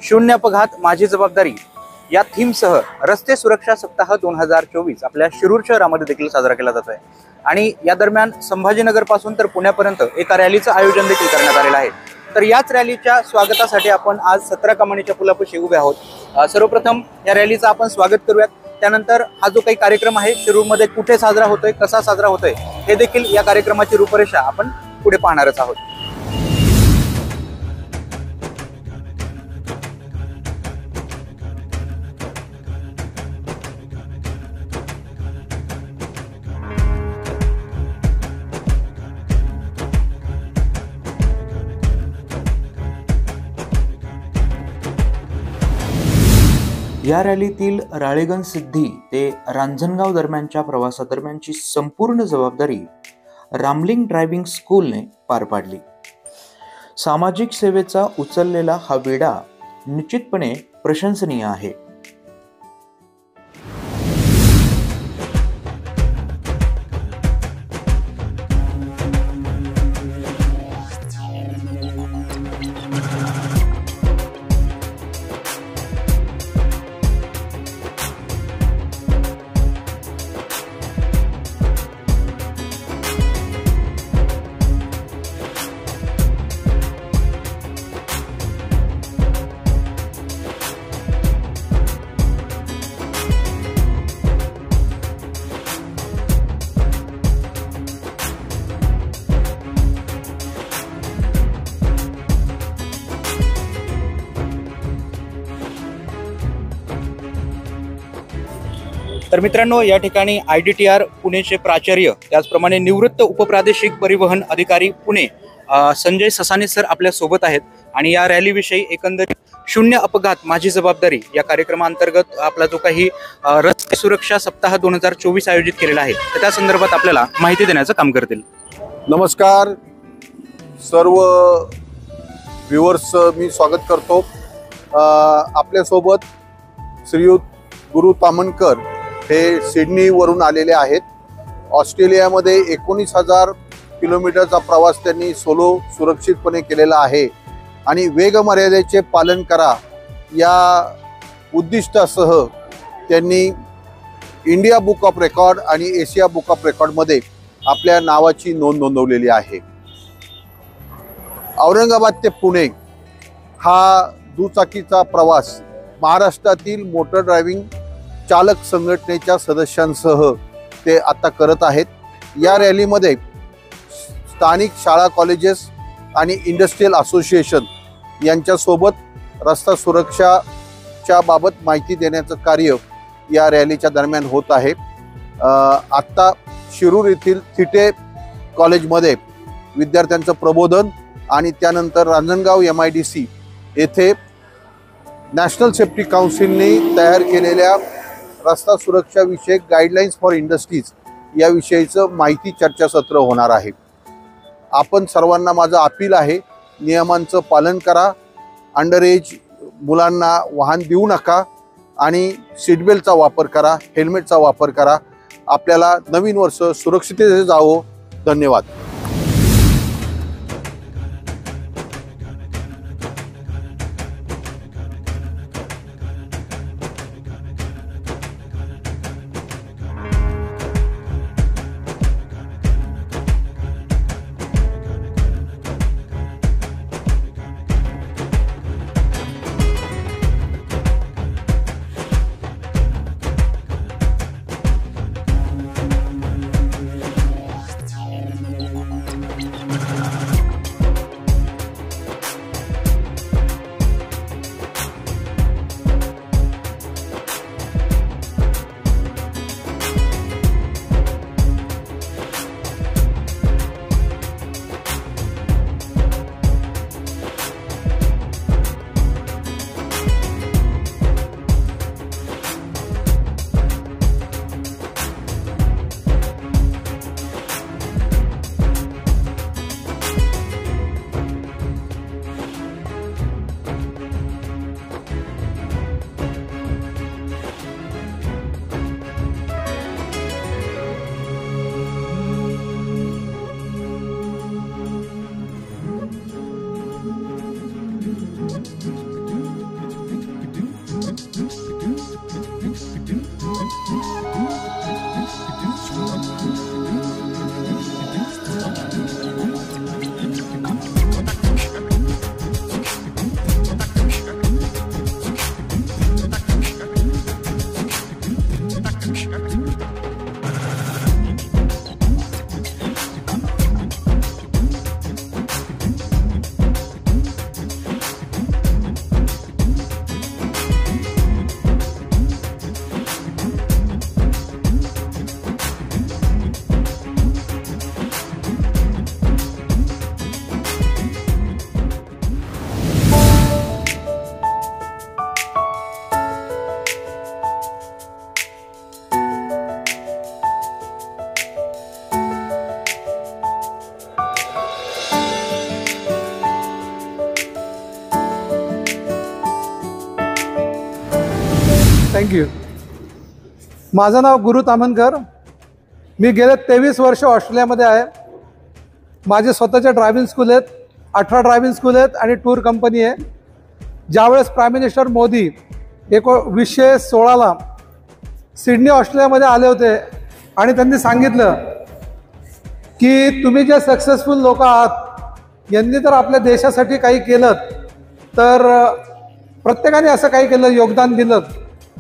शून्य अपघात माझी जबाबदारी या थीमसह रस्ते सुरक्षा सप्ताह 2024 आपल्या शिरूर शहरामध्ये देखील साजरा केला जात आहे। आणि या दरम्यान संभाजीनगर पासून तर पुण्यापर्यंत एका रॅलीचं आयोजन देखील करण्यात आलेलं आहे। तर याच रॅलीच्या स्वागतासाठी आपण आज 17 कमानीच्या पुलापाशी उभे आहोत। सर्वप्रथम या रॅलीचं आपण स्वागत करूयात, त्यानंतर हा जो काही कार्यक्रम आहे शिरूरमध्ये कुठे साजरा होतोय, कसा साजरा होतोय हे देखील या कार्यक्रमाची रूपरेषा आपण पुढे पाहणारच आहोत। या रॅलीतील राळेगण सिद्धी ते रांजणगाव दरम्यानच्या प्रवासादरम्यानची संपूर्ण जबाबदारी रामलिंग ड्रायव्हिंग स्कूलने पार पाडली। सामाजिक सेवेचा उचललेला हा विडा निश्चितपणे प्रशंसनीय आहे। तर मित्रांनो, या ठिकाणी IDTR पुणेचे प्राचार्य त्याचप्रमाणे निवृत्त उपप्रादेशिक परिवहन अधिकारी पुणे संजय ससाने सर आपल्या सोबत आहेत। आणि या रॅलीविषयी एकंदरीत शून्य अपघात माझी जबाबदारी या कार्यक्रमांतर्गत आपला जो काही रस्ते सुरक्षा सप्ताह 2024 आयोजित केलेला आहे तर त्या संदर्भात आपल्याला माहिती देण्याचं काम करतील। नमस्कार सर्व व्ह्युअर्स, मी स्वागत करतो। आपल्यासोबत श्रीयुत गुरु तामणकर हे सिडनीवरून आलेले आहेत। ऑस्ट्रेलियामध्ये 19,000 किलोमीटरचा प्रवास त्यांनी सोलो सुरक्षितपणे केलेला आहे आणि वेगमर्यादेचे पालन करा या उद्दिष्टासह त्यांनी इंडिया बुक ऑफ रेकॉर्ड आणि एशिया बुक ऑफ रेकॉर्डमध्ये आपल्या नावाची नोंद नोंदवलेली आहे। औरंगाबाद ते पुणे हा दुचाकीचा प्रवास महाराष्ट्रातील मोटर ड्रायव्हिंग चालक संघटनेच्या सदस्यांसह ते आता करत आहेत। या रॅलीमध्ये स्थानिक शाळा, कॉलेजेस आणि इंडस्ट्रियल असोसिएशन यांच्यासोबत रस्ता सुरक्षाच्या बाबत माहिती देण्याचं कार्य या रॅलीच्या दरम्यान होत आहे। आत्ता शिरूर येथील थिटे कॉलेजमध्ये विद्यार्थ्यांचं प्रबोधन आणि त्यानंतर रांजणगाव MIDC येथे नॅशनल सेफ्टी काउन्सिलने तयार केलेल्या रस्ता सुरक्षा विषयक गाईडलाईन्स फॉर इंडस्ट्रीज याविषयीचं माहिती चर्चासत्र होणार आहे। आपण सर्वांना माझं अपील आहे, नियमांचं पालन करा, अंडर एज मुलांना वाहन देऊ नका आणि सीटबेल्टचा वापर करा, हेल्मेटचा वापर करा। आपल्याला नवीन वर्ष सुरक्षिततेने जावो। धन्यवाद। थँक्यू. माझं नाव गुरु तामनकर. मी गेले 23 वर्ष ऑस्ट्रेलियामध्ये आहे. माझे स्वतःचे ड्रायव्हिंग स्कूल आहेत, 18 ड्रायव्हिंग स्कूल आहेत आणि टूर कंपनी आहे. ज्यावेळेस प्राईम मिनिस्टर मोदी 2016ला सिडनी ऑस्ट्रेलियामध्ये आले होते आणि त्यांनी सांगितलं की तुम्ही जे सक्सेसफुल लोक आहात यांनी जर आपल्या देशासाठी काही केलं तर प्रत्येकाने असं काही केलं, योगदान दिलं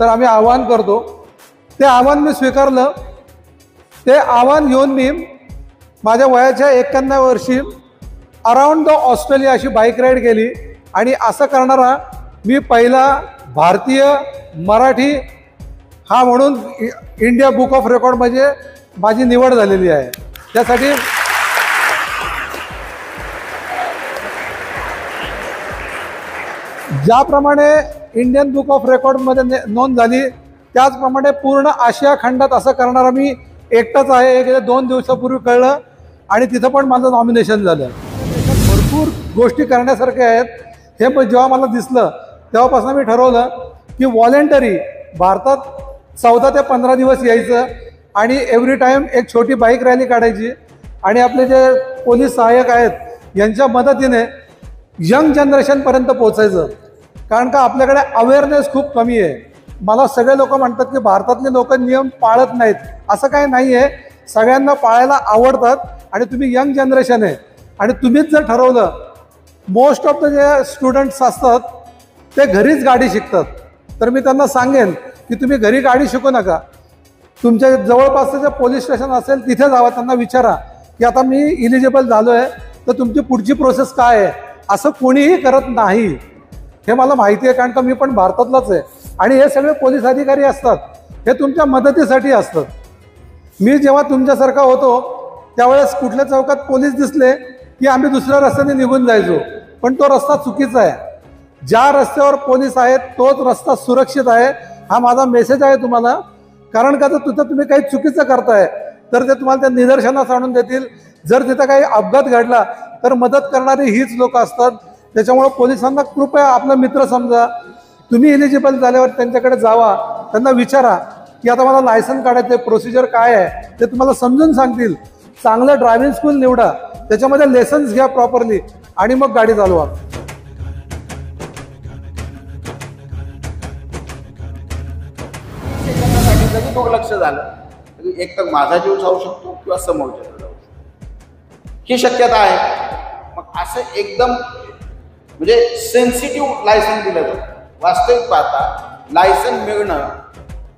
तर आम्ही आवाहन करतो. ते आव्हान मी स्वीकारलं. ते आव्हान घेऊन मी माझ्या वयाच्या 91 वर्षी अराउंड द ऑस्ट्रेलिया अशी बाईक राईड केली आणि असं करणारा मी पहिला भारतीय मराठी हा म्हणून इंडिया बुक ऑफ रेकॉर्डमध्ये माझी निवड झालेली आहे. त्यासाठी ज्याप्रमाणे इंडियन बुक ऑफ रेकॉर्डमध्ये नोंद झाली त्याचप्रमाणे पूर्ण आशिया खंडात असं करणारा मी एकटाच आहे. हे 2 दिवसापूर्वी कळलं आणि तिथं पण माझं नॉमिनेशन झालं. भरपूर गोष्टी करण्यासारख्या आहेत. हे जेव्हा मला दिसलं तेव्हापासून मी ठरवलं की व्हॉलेंटरी भारतात 14 ते 15 दिवस यायचं आणि एव्हरी टाईम एक छोटी बाईक रॅली काढायची आणि आपले जे पोलीस सहाय्यक आहेत यांच्या मदतीने यंग जनरेशनपर्यंत पोचायचं. कारण का आपल्याकडे अवेअरनेस खूप कमी आहे. मला सगळे लोक म्हणतात की भारतातले लोक नियम पाळत नाहीत. असं काही नाही आहे. सगळ्यांना पाळायला आवडतात आणि तुम्ही यंग जनरेशन आहे आणि तुम्हीच जर ठरवलं. मोस्ट ऑफ द जे स्टुडंट्स असतात ते घरीच गाडी शिकतात. तर मी त्यांना सांगेन की तुम्ही घरी गाडी शिकू नका. तुमच्या जवळपासचं जे पोलीस स्टेशन असेल तिथे जावा. त्यांना विचारा की आता मी इलिजिबल झालो आहे तर तुमची पुढची प्रोसेस काय आहे. असं कोणीही करत नाही हे मला माहिती आहे कारण का मी पण भारतातलाच आहे. आणि हे सगळे पोलीस अधिकारी असतात हे तुमच्या मदतीसाठी असतात. मी जेव्हा तुमच्यासारखा होतो त्यावेळेस कुठल्या चौकात पोलीस दिसले की आम्ही दुसऱ्या रस्त्याने निघून जायचो. पण तो रस्ता चुकीचा आहे. ज्या रस्त्यावर पोलीस आहेत तोच रस्ता सुरक्षित आहे. हा माझा मेसेज आहे तुम्हाला. कारण का जर तिथं तुम्ही काही चुकीचं करताय तर ते तुम्हाला त्या निदर्शनास आणून देतील. जर तिथं काही अपघात घडला तर मदत करणारी हीच लोक असतात. त्याच्यामुळे पोलिसांना कृपया आपला मित्र समजा. तुम्ही इलिजिबल झाल्यावर त्यांच्याकडे जावा. त्यांना विचारा की आता मला लायसन काढायचं प्रोसिजर काय आहे ते तुम्हाला समजून सांगतील. चांगलं ड्रायव्हिंग स्कूल निवडा, त्याच्यामध्ये लेसन्स घ्या प्रॉपरली आणि मग गाडी चालवा. जरी दुर्लक्ष झालं तरी एक तर माझा जीव जाऊ शकतो किंवा समोरच्याचा जाऊ शकतो ही शक्यता आहे. मग असं एकदम म्हणजे सेन्सिटिव्ह लायसन दिलं जातं. वास्तविक पाहता लायसन मिळणं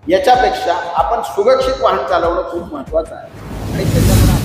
याच्यापेक्षा आपण सुरक्षित वाहन चालवणं खूप महत्त्वाचं आहे. आणि त्याच्यामुळे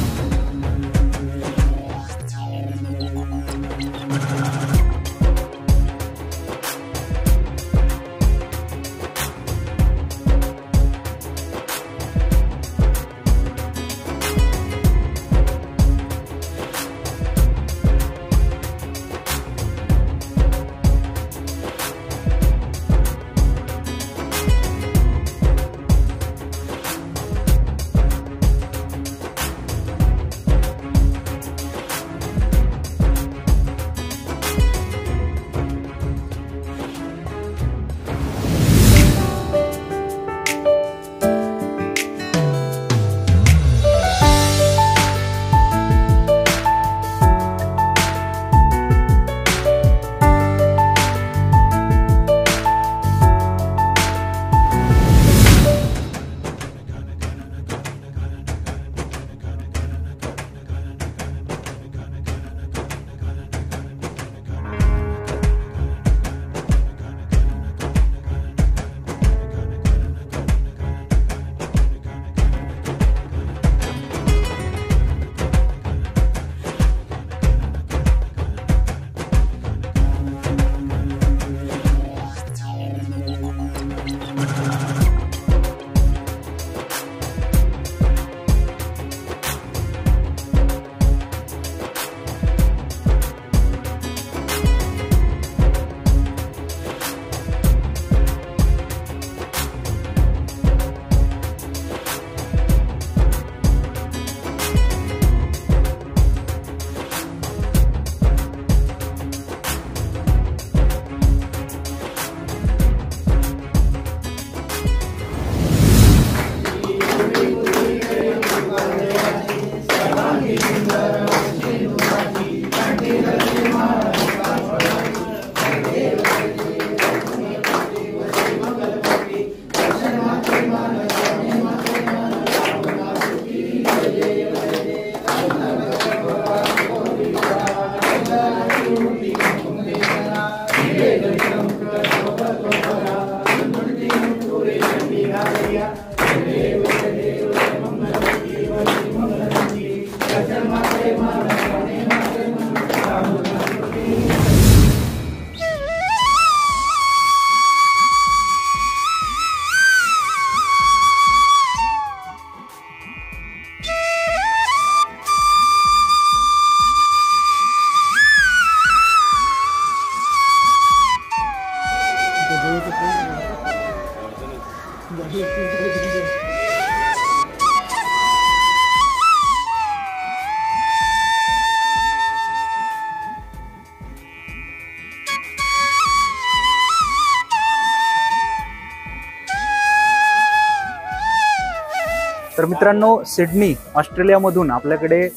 तर मित्रांनो, सिडनी ऑस्ट्रेलियामधून आपल्याकडे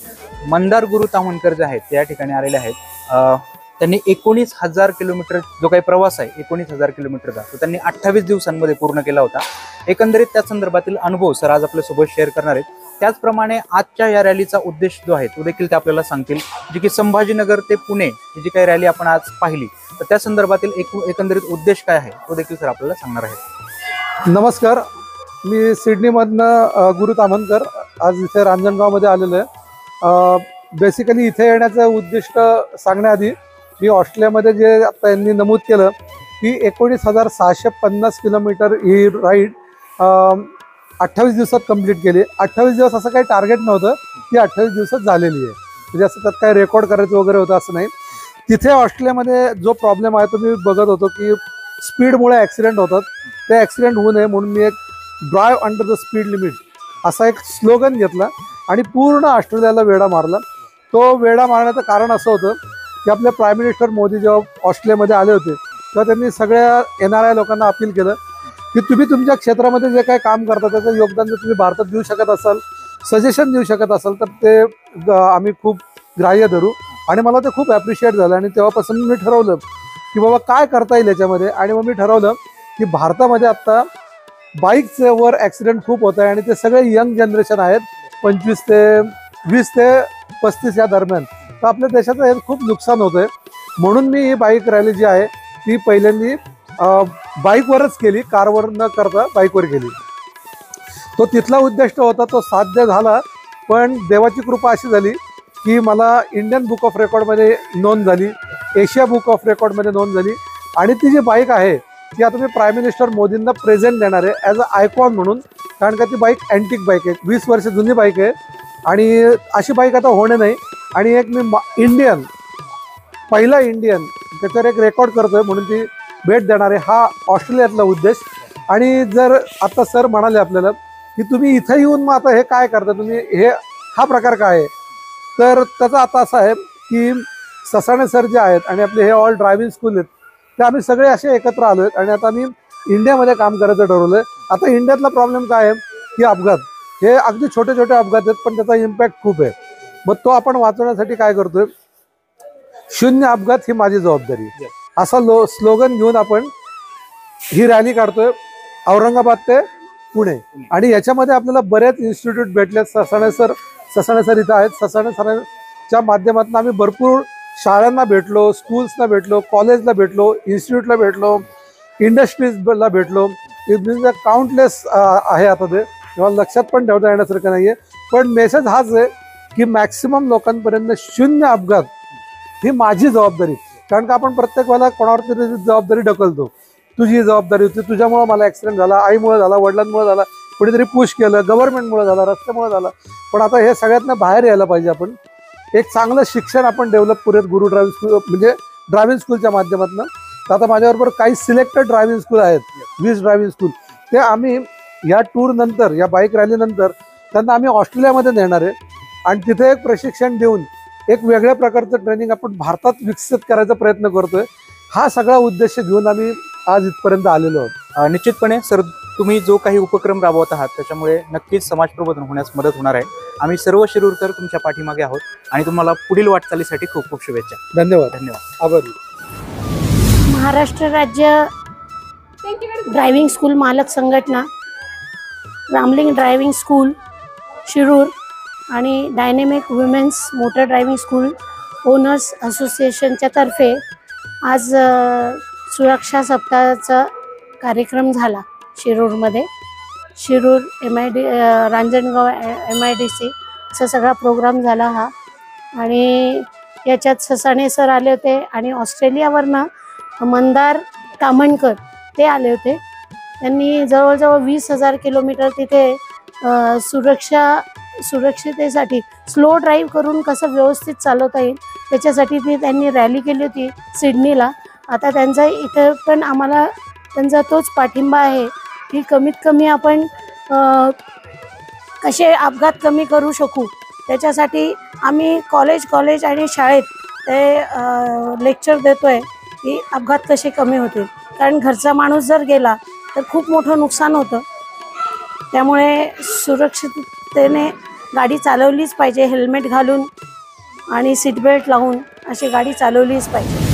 मंदार गुरु तामणकर जे आहेत त्या ठिकाणी आलेले आहेत. त्यांनी 19,000 किलोमीटर जो काही प्रवास आहे 19,000 किलोमीटरचा तो त्यांनी 28 दिवसांमध्ये पूर्ण केला होता. एकंदरीत त्या संदर्भातील अनुभव सर आज आपल्यासोबत शेअर करणार आहेत. त्याचप्रमाणे आजच्या या रॅलीचा उद्देश जो आहे तो देखील ते आपल्याला सांगतील, जे की संभाजीनगर ते पुणे ही जी काही रॅली आपण आज पाहिली तर त्या संदर्भातील एकंदरीत उद्देश काय आहे तो देखील सर आपल्याला सांगणार आहेत. नमस्कार, मी सिडनीमधनं गुरु तामणकर आज इथे रांजणगावमध्ये आलेलो आहे. बेसिकली इथे येण्याचं उद्दिष्ट सांगण्याआधी मी ऑस्ट्रेलियामध्ये जे आता यांनी नमूद केलं की 19,650 किलोमीटर ही राईड 28 दिवसात कंप्लीट केली. 28 दिवस असं काही टार्गेट नव्हतं, ती 28 दिवसात झालेली आहे. म्हणजे असं त्यात काही रेकॉर्ड करायचं वगैरे होतं असं नाही. तिथे ऑस्ट्रेलियामध्ये जो प्रॉब्लेम आहे तो मी बघत होतो की स्पीडमुळे ॲक्सिडेंट होतात. ते ॲक्सिडेंट होऊ नये म्हणून मी एक drive under the speed limit असा एक स्लोगन घेतला आणि पूर्ण ऑस्ट्रेलियाला वेढा मारला. तो वेढा मारण्याचं कारण असं होतं की आपले प्राईम मिनिस्टर मोदी जेव्हा ऑस्ट्रेलियामध्ये आले होते तेव्हा त्यांनी सगळ्या NRI लोकांना अपील केलं की तुम्ही तुमच्या क्षेत्रामध्ये जे काही काम करता त्याचं योगदान जर तुम्ही भारतात देऊ शकत असाल, सजेशन देऊ शकत असाल तर ते आम्ही खूप ग्राह्य धरू. आणि मला ते खूप ॲप्रिशिएट झालं आणि तेव्हापासून मी ठरवलं की बाबा काय करता येईल याच्यामध्ये. आणि मग मी ठरवलं की भारतामध्ये आत्ता बाईकचे वर ॲक्सिडेंट खूप होत आहे आणि ते सगळे यंग जनरेशन आहेत, 25 ते 20 ते 35 या दरम्यान. तर आपल्या देशाचं हे खूप नुकसान होतं आहे. म्हणून मी ही बाईक रॅली जी आहे ती पहिल्यांदी बाईकवरच केली, कारवर न करता बाईकवर केली. तो तिथला उद्दिष्ट होता तो साध्य झाला. पण देवाची कृपा अशी झाली की मला इंडियन बुक ऑफ रेकॉर्डमध्ये नोंद झाली, एशिया बुक ऑफ रेकॉर्डमध्ये नोंद झाली. आणि ती जी बाईक आहे ती आता मी प्राईम मिनिस्टर मोदींना प्रेझेंट देणार आहे ॲज अ आयकॉन म्हणून. कारण का ती बाईक अँटिक बाईक आहे, 20 वर्ष जुनी बाईक आहे आणि अशी बाईक आता होणे नाही. आणि एक मी पहिला इंडियन त्याच्यावर एक रेकॉर्ड करतोय म्हणून ती भेट देणार आहे, हा ऑस्ट्रेलियातला उद्देश. आणि जर आता सर म्हणाले आपल्याला की तुम्ही इथं येऊन मग आता हे काय करता तुम्ही, हा प्रकार काय आहे, तर त्याचा आता असं आहे की ससाणे सर जे आहेत आणि आपले हे ऑल ड्रायव्हिंग स्कूल आहेत ते आम्ही सगळे असे एकत्र आलो आहेत आणि आता आम्ही इंडियामध्ये काम करायचं ठरवलं आहे. आता इंडियातला प्रॉब्लेम काय आहे की अपघात हे अगदी छोटे छोटे अपघात आहेत पण त्याचा इम्पॅक्ट खूप आहे. मग तो आपण वाचवण्यासाठी काय करतोय, 0 अपघात ही माझी जबाबदारी असा स्लोगन घेऊन आपण ही रॅली काढतोय औरंगाबाद ते पुणे. आणि याच्यामध्ये आपल्याला बरेच इन्स्टिट्यूट भेटले. ससाणे सर इथं आहेत. ससाणे सरांच्या माध्यमातून आम्ही भरपूर शाळांना भेटलो, स्कूल्सना भेटलो, कॉलेजला भेटलो, इन्स्टिट्यूटला भेटलो, इंडस्ट्रीजला भेटलो. काउंटलेस आहे. आता ते तुम्हाला लक्षात पण ठेवता येण्यासारखं नाही आहे. पण मेसेज हाच आहे की मॅक्सिमम लोकांपर्यंत 0 अपघात ही माझी जबाबदारी. कारण का आपण प्रत्येक वेळेला कोणावर तरी जबाबदारी ढकलतो. तुझी जबाबदारी होती, तुझ्यामुळं मला ॲक्सिडेंट झाला, आईमुळे झाला, वडिलांमुळे झाला, कुणीतरी पुश केलं, गव्हर्नमेंटमुळे झाला, रस्त्यामुळे झाला. पण आता हे सगळ्यातनं बाहेर यायला पाहिजे. आपण एक चांगलं शिक्षण आपण डेव्हलप करूयात गुरु ड्रायव्हिंग स्कूल म्हणजे ड्रायव्हिंग स्कूलच्या माध्यमातून. तर आता माझ्याबरोबर काही सिलेक्टेड ड्रायव्हिंग स्कूल आहेत, 20 ड्रायव्हिंग स्कूल. ते आम्ही या टूर नंतर या बाईक रॅलीनंतर त्यांना आम्ही ऑस्ट्रेलियामध्ये नेणार आहे आणि तिथे एक प्रशिक्षण देऊन एक वेगळ्या प्रकारचं ट्रेनिंग आपण भारतात विकसित करायचा प्रयत्न करतोय. हा सगळा उद्देश घेऊन आम्ही आज इथपर्यंत आलेलो आहोत. निश्चितपणे सर, तुम्ही जो काही उपक्रम राबवत आहात त्याच्यामुळे नक्कीच समाज प्रबोधन होण्यास मदत होणार आहे. आम्ही सर्व शिरूरकर तुमच्या पाठीमागे आहोत आणि तुम्हाला पुढील वाटचालीसाठी खूप खूप शुभेच्छा. धन्यवाद. आभारी. महाराष्ट्र राज्य ड्रायव्हिंग स्कूल मालक संघटना, रामलिंग ड्रायव्हिंग स्कूल शिरूर आणि dynamic women's motor driving school owners असोसिएशनच्या तर्फे आज सुरक्षा सप्ताहाचा कार्यक्रम झाला शिरूरमध्ये. शिरूर MID रांजणगाव MIDC असा सगळा प्रोग्राम झाला हा. आणि याच्यात ससाणे सर आले होते आणि ऑस्ट्रेलियावरनं मंदार तामणकर ते आले होते. त्यांनी जवळजवळ 20,000 किलोमीटर तिथे सुरक्षितेसाठी स्लो ड्राईव्ह करून कसं व्यवस्थित चालवता येईल त्याच्यासाठी त्यांनी रॅली केली होती सिडनीला. आता त्यांचा इथं पण आम्हाला त्यांचा तोच पाठिंबा आहे की कमीत कमी आपण कसे अपघात कमी करू शकू. त्याच्यासाठी आम्ही कॉलेज आणि शाळेत ते लेक्चर देतो आहे की अपघात कसे कमी होतील. कारण घरचा माणूस जर गेला तर खूप मोठं नुकसान होतं. त्यामुळे सुरक्षिततेने गाडी चालवलीच पाहिजे. हेल्मेट घालून आणि सीट बेल्ट लावून अशी गाडी चालवलीच पाहिजे.